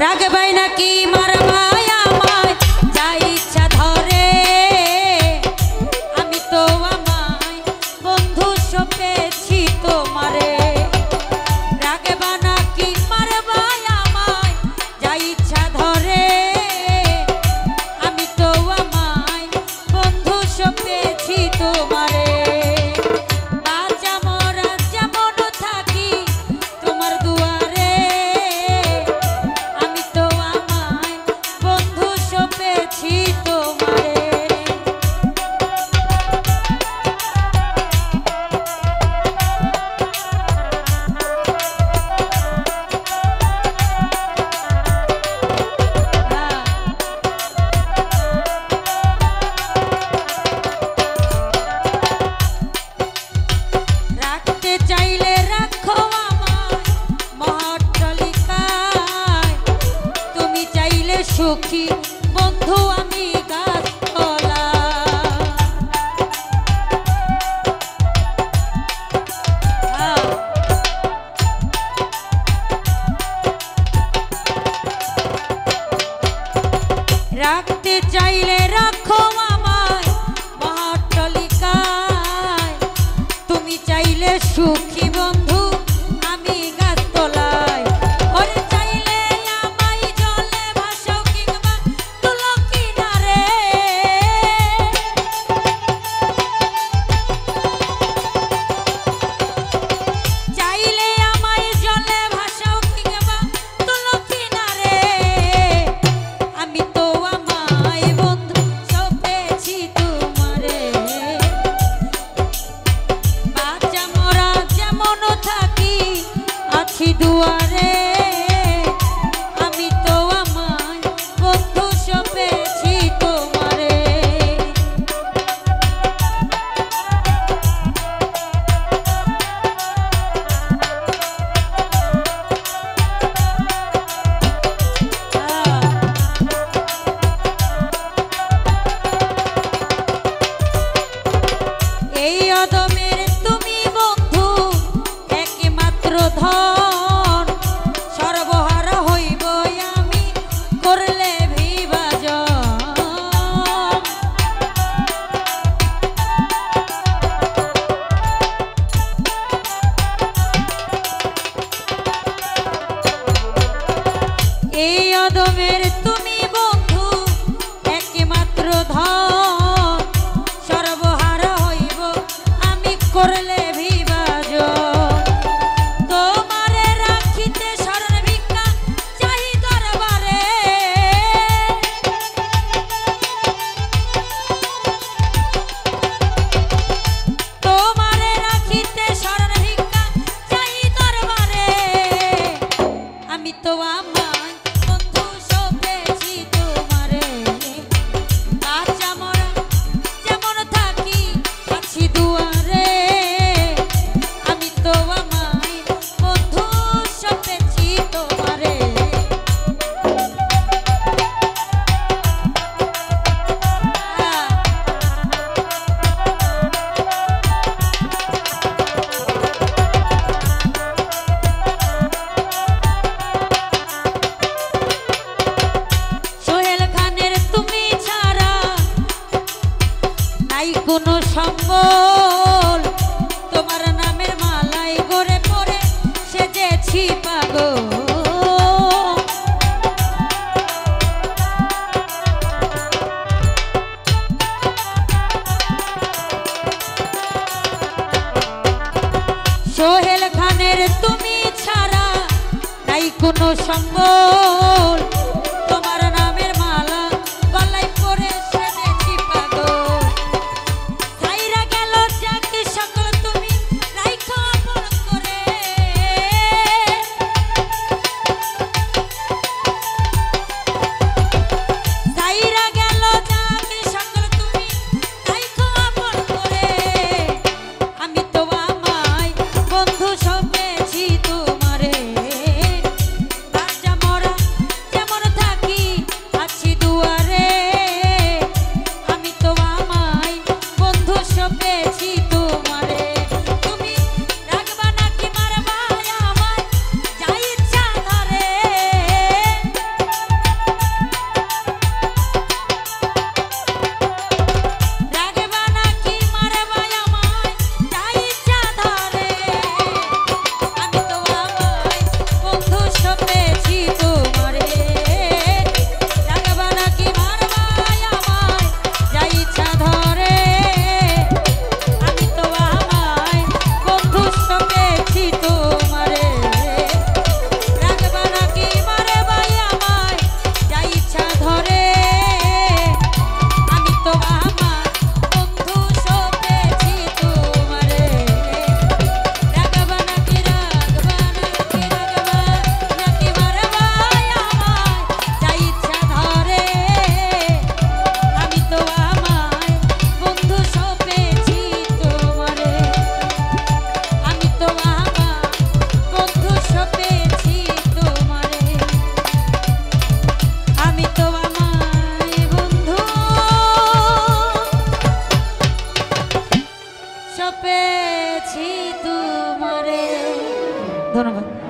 রাগবাই নাকি মারবাই আমায় যা ইচ্ছা ধরে আমি তো আমায় বন্ধু সপেছি তোমারে রাগবা নাকি মারবাই আমায় যা ইচ্ছা ধরে আমি তো আমায় বন্ধু সপেছি তোমারে বাঁচা মরা যেমন থাকি তোমার দুয়ারে আমি তো আমায় বন্ধু সপেছি তোমারে রাখতে চাইলে রাখো আমায় মহাট্টালিকায় তুমি চাইলে সুখী বন্ধু আমি গাছতলা রাখতে চাইলে রাখো আমায় মহাট্টালিকায় তুমি চাইলে সুখী বন্ধু আমি গাছতলায় ওরে চাইলে আমায় জলে ভাসাও কিংবা তুলো কিনারে চাইলে আমায় জলে ভাসাও কিংবা তুলো কিনারে আমি তো আমায় বন্ধু সপেছি তোমারে বাঁচা মরা যেমন থাকি আছি দুয়ারে আমি তো আমায় বন্ধু সপেছি তোমারে এই অদমের তুমি বন্ধু একমাত্র ধন সর্বহারা হইব আমি করলে বিভাজন এই অদমের তুমি বন্ধু একমাত্র ধন সর্বহারা হইব আমি করলে বিভাজন তোমারে রাখিতে শরণ ভিক্ষা চাহি দরবারে তোমারে রাখিতে শরণ ভিক্ষা চাহি দরবারে আমি তো আমায় বন্ধু সপেছি তোমারে বাঁচা মরা যেমন থাকি আছি দুয়ারে আমি তো আমায় বন্ধু সপেছি তোমারে সোহেল খানের তুমি ছাড়া নাই কোনো সম্বল তোমার নামের মালাই গড়ে পড়ে সেজেছি পাগল সোহেল খানের তুমি ছাড়া নাই কোনো সম্বল তোমার নামের মালা গলায় পরে সেজেছি পাগল ছাইরা গেল যাকে সকল তুমি রাইখো আপন করে ছাইরা গেল যাকে সকল তুমি রাইখো আপন করে আমি তো আমায় বন্ধু সপেছি তোমারে বাঁচা মরা যেমন ধন্যবাদ।